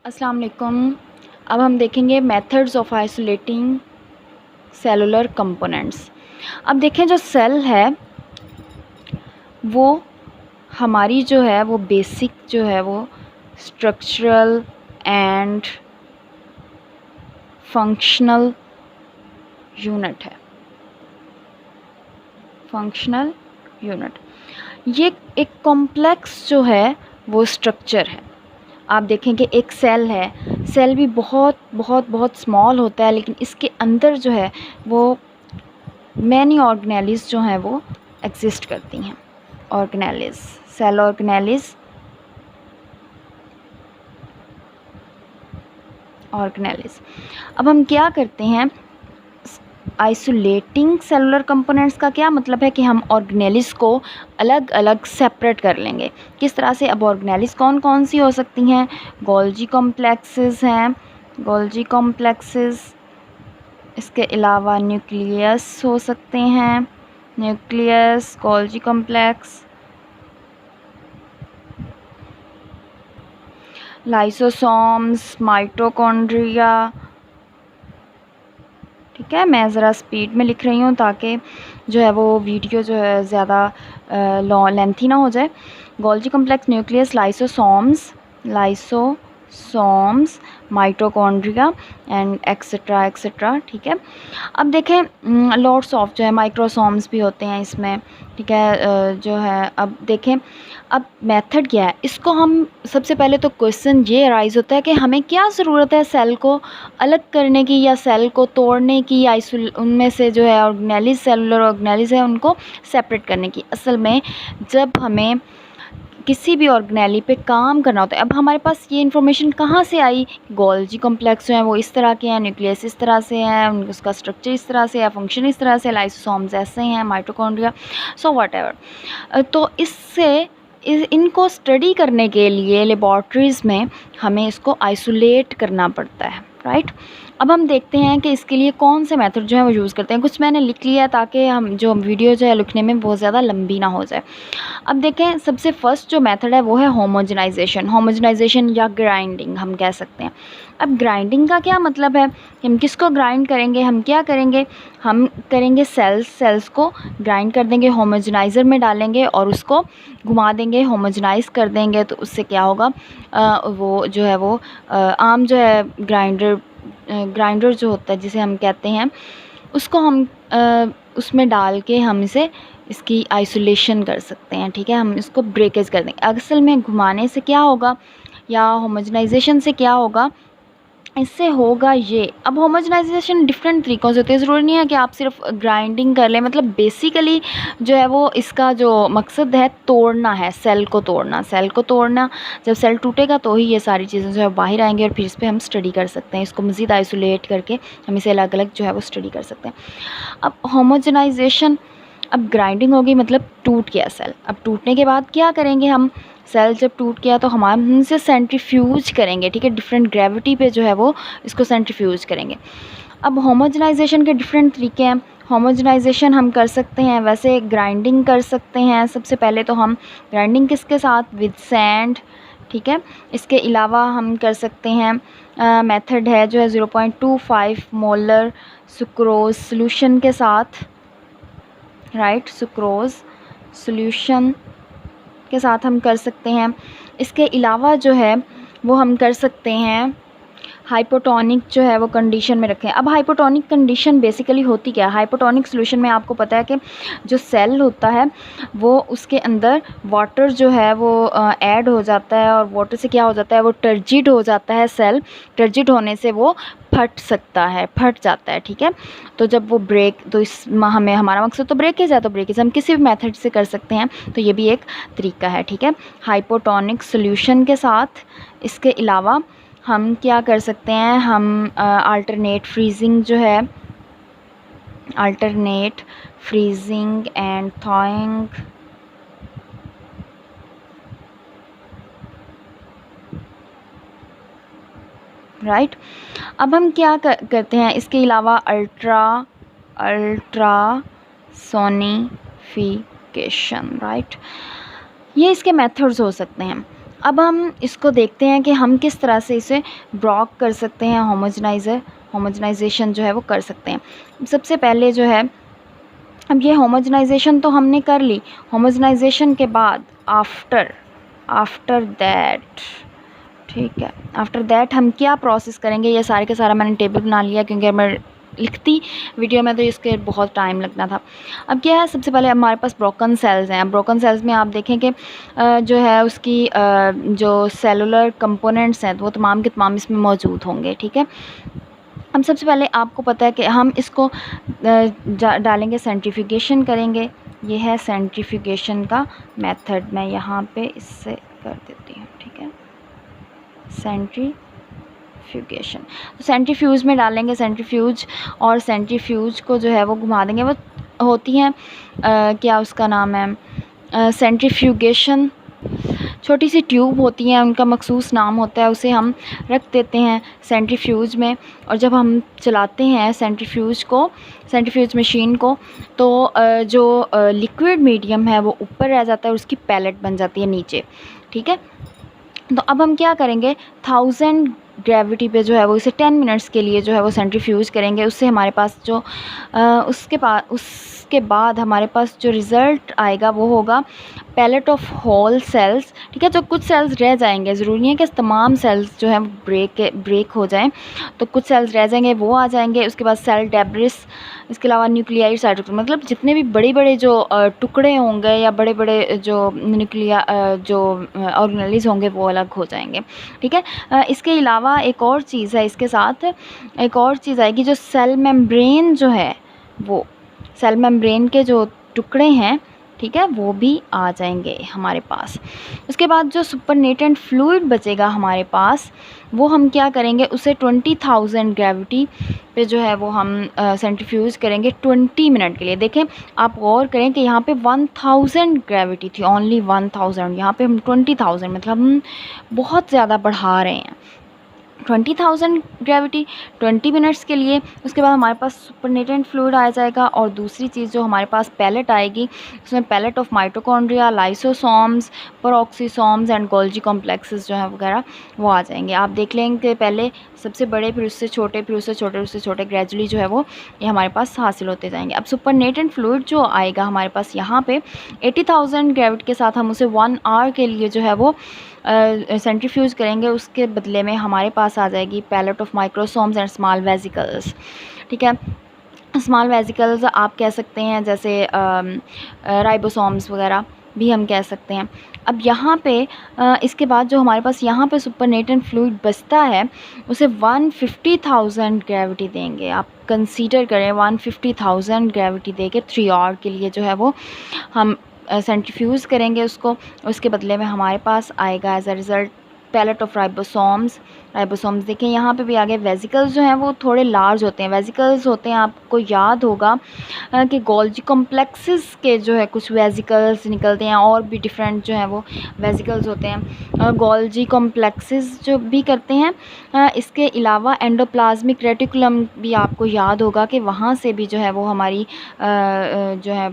अस्सलाम वालेकुम। अब हम देखेंगे methods of isolating cellular components. अब देखें, जो सेल है वो हमारी जो है वो बेसिक जो है वो स्ट्रक्चरल एंड फंक्शनल यूनिट है। फंक्शनल यूनिट ये एक कॉम्प्लेक्स जो है वो स्ट्रक्चर है। आप देखें कि एक सेल है, सेल भी बहुत बहुत बहुत स्मॉल होता है, लेकिन इसके अंदर जो है वो मैनी ऑर्गेनेलिज जो हैं वो एग्जिस्ट करती हैं। Organelles, cell organelles, organelles. अब हम क्या करते हैं, आइसोलेटिंग सेलुलर कंपोनेंट्स का क्या मतलब है कि हम ऑर्गेनेलिज को अलग अलग सेपरेट कर लेंगे। किस तरह से? अब ऑर्गेनेलिज कौन कौन सी हो सकती हैं? गोल्जी कॉम्प्लेक्सेस हैं, गोल्जी कॉम्प्लेक्सेस। इसके अलावा न्यूक्लियस हो सकते हैं, nucleus, Golgi complex, lysosomes, mitochondria. ठीक है, मैं ज़रा स्पीड में लिख रही हूँ ताकि जो है वो वीडियो जो है ज़्यादा लेंथी ना हो जाए। Golgi complex, nucleus, lysosomes, mitochondria and etcetera etcetera. ठीक है, अब देखें लॉट्स ऑफ जो है माइक्रोसोम्स भी होते हैं इसमें। ठीक है, जो है अब देखें, अब मेथड क्या है इसको हम सबसे पहले तो क्वेश्चन ये अराइज़ होता है कि हमें क्या ज़रूरत है सेल को अलग करने की या सेल को तोड़ने की, या उनमें से जो है ऑर्गेनेलिज, सेलुलर ऑर्गेनेलिज है उनको सेपरेट करने की। असल में जब हमें किसी भी ऑर्गेनेली पे काम करना होता है, अब हमारे पास ये इन्फॉर्मेशन कहाँ से आई? गोल्जी कॉम्प्लेक्स जो है वो इस तरह के हैं, न्यूक्लियस इस तरह से हैं, उसका स्ट्रक्चर इस तरह से है, फंक्शन इस तरह से, लाइसोसोम्स ऐसे हैं, माइटोकॉन्ड्रिया, सो व्हाटएवर। तो इससे इनको स्टडी करने के लिए लेबॉर्ट्रीज़ में हमें इसको आइसोलेट करना पड़ता है, राइट। अब हम देखते हैं कि इसके लिए कौन से मेथड जो है वो यूज़ करते हैं। कुछ मैंने लिख लिया है ताकि हम जो वीडियो जो है लिखने में बहुत ज़्यादा लंबी ना हो जाए। अब देखें, सबसे फर्स्ट जो मेथड है वो है होमोजेनाइजेशन। होमोजेनाइजेशन या ग्राइंडिंग हम कह सकते हैं। अब ग्राइंडिंग का क्या मतलब है? हम किसको ग्राइंड करेंगे? हम क्या करेंगे? हम करेंगे सेल्स को ग्राइंड कर देंगे, होमोजेनाइज़र में डालेंगे और उसको घुमा देंगे, होमोजेनाइज कर देंगे। तो उससे क्या होगा, वो जो है वो आम जो है ग्राइंडर जो होता है जिसे हम कहते हैं, उसको हम उसमें डाल के हम इसकी आइसोलेशन कर सकते हैं। ठीक है, हम इसको ब्रेकेज कर देंगे। असल में घुमाने से क्या होगा या होमोजेनाइजेशन से क्या होगा, इससे होगा ये। अब होमोजेनाइजेशन डिफरेंट तरीक़ों से होती है, ज़रूरी नहीं है कि आप सिर्फ ग्राइंडिंग कर लें। मतलब बेसिकली जो है वो इसका जो मकसद है तोड़ना है, सेल को तोड़ना, सेल को तोड़ना। जब सेल टूटेगा तो ही ये सारी चीज़ें जो है बाहर आएंगी और फिर इस पर हम स्टडी कर सकते हैं। इसको मज़ीद आइसोलेट करके हम इसे अलग अलग जो है वो स्टडी कर सकते हैं। अब होमोजेनाइजेशन, अब ग्राइंडिंग होगी मतलब टूट गया सेल। अब टूटने के बाद क्या करेंगे हम? सेल जब टूट गया तो हम इनसे सेंट्रीफ्यूज करेंगे। ठीक है, डिफरेंट ग्रेविटी पे जो है वो इसको सेंट्रीफ्यूज करेंगे। अब होमोजेनाइजेशन के डिफरेंट तरीके हैं। होमोजेनाइजेशन हम कर सकते हैं, वैसे ग्राइंडिंग कर सकते हैं। सबसे पहले तो हम ग्राइंडिंग किसके साथ? With sand. ठीक है, इसके अलावा हम कर सकते हैं मेथड है जो है 0.25 मोलर सुक्रोज सोल्यूशन के साथ, राइट, सुक्रोज सोल्यूशन के साथ हम कर सकते हैं। इसके अलावा जो है वो हम कर सकते हैं हाइपोटोनिक जो है वो कंडीशन में रखें। अब हाइपोटोनिक कंडीशन बेसिकली होती क्या है? हाइपोटोनिक सोल्यूशन में आपको पता है कि जो सेल होता है वो उसके अंदर वाटर जो है वो ऐड हो जाता है, और वाटर से क्या हो जाता है, वो टर्जिड हो जाता है। सेल टर्जिड होने से वो फट सकता है, फट जाता है। ठीक है, तो जब वो ब्रेक, तो इस हमें हमारा मकसद तो ब्रेकेज है, तो ब्रेकेज हम किसी भी मेथड से कर सकते हैं। तो ये भी एक तरीका है। ठीक है, हाइपोटोनिक सोल्यूशन के साथ। इसके अलावा हम क्या कर सकते हैं, हम अल्टरनेट फ्रीजिंग जो है, अल्टरनेट फ्रीजिंग एंड थॉइंग, राइट। अब हम क्या करते हैं इसके अलावा, अल्ट्रासोनिफिकेशन, राइट। ये इसके मेथड्स हो सकते हैं। अब हम इसको देखते हैं कि हम किस तरह से इसे ब्रॉक कर सकते हैं, होमोजेनाइजेशन जो है वो कर सकते हैं। सबसे पहले जो है, अब ये होमोजेनाइजेशन तो हमने कर ली। होमोजेनाइजेशन के बाद आफ्टर दैट, ठीक है, आफ्टर दैट हम क्या प्रोसेस करेंगे, ये सारे का सारा मैंने टेबल बना लिया, क्योंकि मैं लिखती वीडियो में तो इसके बहुत टाइम लगना था। अब क्या है, सबसे पहले हमारे पास ब्रोकन सेल्स हैं। अब ब्रोकन सेल्स में आप देखें कि जो है उसकी जो सेलुलर कंपोनेंट्स हैं वो तमाम के तमाम इसमें मौजूद होंगे, ठीक है। अब सबसे पहले आपको पता है कि हम इसको डालेंगे, सेंट्रीफ्यूगेशन करेंगे। ये है सेंट्रीफ्यूगेशन का मेथड, मैं यहाँ पे इससे कर देती हूँ, ठीक है, सेंट्रीफ्यूगेशन। तो सेंट्रीफ्यूज में डालेंगे, सेंट्रीफ्यूज, और सेंट्रीफ्यूज को जो है वो घुमा देंगे। वो होती हैं क्या उसका नाम है, सेंट्रीफ्यूगेशन, छोटी सी ट्यूब होती हैं, उनका मखसूस नाम होता है, उसे हम रख देते हैं सेंट्रीफ्यूज में। और जब हम चलाते हैं सेंट्रीफ्यूज मशीन को, तो जो लिक्विड मीडियम है वो ऊपर रह जाता है और उसकी पैलेट बन जाती है नीचे, ठीक है। तो अब हम क्या करेंगे, 1000 ग्रेविटी पे जो है वो इसे 10 मिनट्स के लिए जो है वो सेंट्रीफ्यूज करेंगे। उससे हमारे पास जो उसके बाद हमारे पास जो रिज़ल्ट आएगा वो होगा पैलेट ऑफ होल सेल्स, ठीक है। जो कुछ सेल्स रह जाएंगे, ज़रूरी नहीं है कि तमाम सेल्स जो हैं ब्रेक हो जाएं, तो कुछ सेल्स रह जाएंगे, वो आ जाएंगे। उसके बाद सेल डेब्रिस, इसके अलावा न्यूक्लियाई साइटोप्लाज्म, मतलब जितने भी बड़े बड़े जो टुकड़े होंगे या बड़े बड़े जो जो ऑर्गेनेल्स होंगे वो अलग हो जाएंगे, ठीक है। इसके अलावा एक और चीज़ है, इसके साथ एक और चीज़ आएगी, जो सेल मेम्ब्रेन जो है, वो सेल मेम्ब्रेन के जो टुकड़े हैं, ठीक है, वो भी आ जाएंगे हमारे पास। उसके बाद जो सुपरनेटेंट फ्लूइड बचेगा हमारे पास, वो हम क्या करेंगे, उसे 20,000 ग्रेविटी पे जो है वो हम सेंट्रीफ्यूज करेंगे 20 मिनट के लिए। देखें, आप गौर करें कि यहाँ पे 1000 ग्रेविटी थी, ओनली 1000, यहाँ पे हम 20,000, मतलब हम बहुत ज़्यादा बढ़ा रहे हैं। 20,000 ग्रेविटी 20 मिनट्स के लिए। उसके बाद हमारे पास सुपरनेटेंट फ्लूइड आ जाएगा, और दूसरी चीज़ जो हमारे पास पैलेट आएगी, उसमें pellet of mitochondria, lysosomes, peroxisomes and Golgi complexes जो है वगैरह वो आ जाएंगे। आप देख लेंगे पहले सबसे बड़े, फिर उससे छोटे, फिर उससे छोटे, उससे छोटे, ग्रेजुअली जो है वो ये हमारे पास हासिल होते जाएंगे। अब सुपरनेटेंट फ्लूइड जो आएगा हमारे पास यहाँ पे 80,000 ग्रेविटी के साथ हम उसे 1 आवर के लिए जो है वो सेंट्रीफ्यूज करेंगे। उसके बदले में हमारे पास आ जाएगी pellet of microsomes and small vesicles, ठीक है। स्मॉल वेसिकल्स आप कह सकते हैं, जैसे राइबोसोम्स वगैरह भी हम कह सकते हैं। अब यहाँ पे इसके बाद जो हमारे पास यहाँ पे सुपरनेटेंट फ्लूइड बचता है, उसे 150,000 ग्रेविटी देंगे। आप कंसीडर करें 150,000 ग्रेविटी देके 3 आवर के लिए जो है वो हम सेंट्रीफ्यूज करेंगे उसको। उसके बदले में हमारे पास आएगा as a result pellet of ribosomes. देखें यहाँ पे भी आगे वेसिकल्स जो हैं वो थोड़े लार्ज होते हैं, वेसिकल्स होते हैं, आपको याद होगा कि गोल्जी कॉम्प्लेक्सेस के जो है कुछ वेसिकल्स निकलते हैं, और भी डिफरेंट जो है वो वेसिकल्स होते हैं, गोल्जी कॉम्प्लेक्सेस जो भी करते हैं। इसके अलावा एंडोप्लाज्मिक रेटिकुलम भी आपको याद होगा कि वहाँ से भी जो है वो हमारी जो है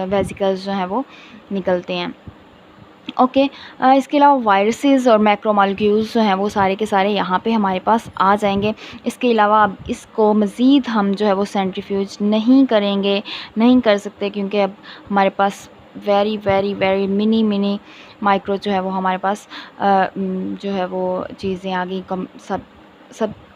वेसिकल्स जो हैं वो निकलते हैं, ओके। इसके अलावा वायरसेस और मैक्रोमोलेक्यूल्स जो हैं वो सारे के सारे यहाँ पे हमारे पास आ जाएंगे। इसके अलावा अब इसको मज़ीद हम जो है वो सेंट्रीफ्यूज नहीं कर सकते, क्योंकि अब हमारे पास very very very mini micro जो है वो हमारे पास जो है वो चीज़ें आ गई, कम सब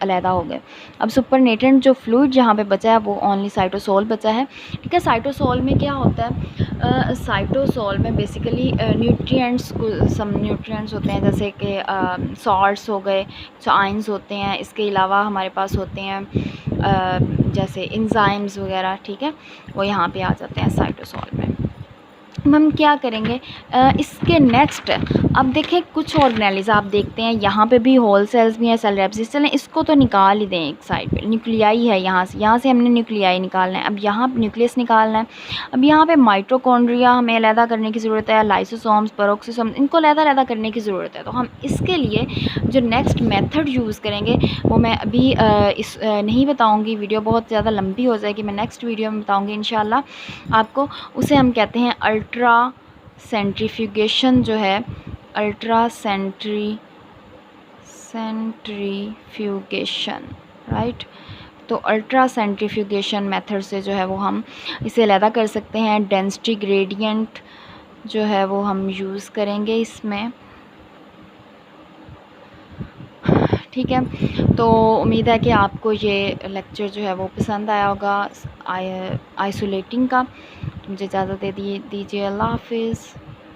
अलहदा हो गए। अब सुपरनेटेंट जो फ्लूइड जहाँ पे बचा है वो ओनली साइटोसोल बचा है, ठीक है। साइटोसोल में क्या होता है, साइटोसोल में बेसिकली न्यूट्रिएंट्स, सम न्यूट्रिएंट्स होते हैं, जैसे कि सॉल्ट्स हो गए, जो आयंस होते हैं। इसके अलावा हमारे पास होते हैं जैसे इंजाइम्स वगैरह, ठीक है, वो यहाँ पे आ जाते हैं साइटोसोल में। हम क्या करेंगे इसके नेक्स्ट, अब देखें कुछ ऑर्गेनेल्स आप देखते हैं यहाँ पे भी होल सेल्स भी हैं, सेल रेप्सिस, चलें इसको तो निकाल ही दें एक साइड पे। न्यूक्लियाई है, यहाँ से हमने न्यूक्लियाई निकालना है। अब यहाँ न्यूक्लियस निकालना है। अब यहाँ पे माइटोकॉन्ड्रिया हमें अलहदा करने की ज़रूरत है, लाइसोसोम्स, पेरोक्सीसोम्स, इनको अलहदा करने की ज़रूरत है। तो हम इसके लिए जो नेक्स्ट मेथड यूज़ करेंगे वो मैं अभी नहीं बताऊँगी, वीडियो बहुत ज़्यादा लंबी हो जाएगी, मैं नेक्स्ट वीडियो में बताऊँगी इंशाल्लाह आपको। उसे हम कहते हैं अल्ट्रा सेंट्रीफ्यूगेशन जो है अल्ट्रा सेंट्रीफ्यूगेशन, राइट। तो अल्ट्रा सेंट्रीफ्यूगेशन मेथड से जो है वो हम इसे अलहदा कर सकते हैं। डेंसिटी ग्रेडियंट जो है वो हम यूज़ करेंगे इसमें, ठीक है। तो उम्मीद है कि आपको ये लेक्चर जो है वो पसंद आया होगा आइसोलेटिंग का। मुझे इजाज़त दे दीजिए। अल्लाह हाफिज़।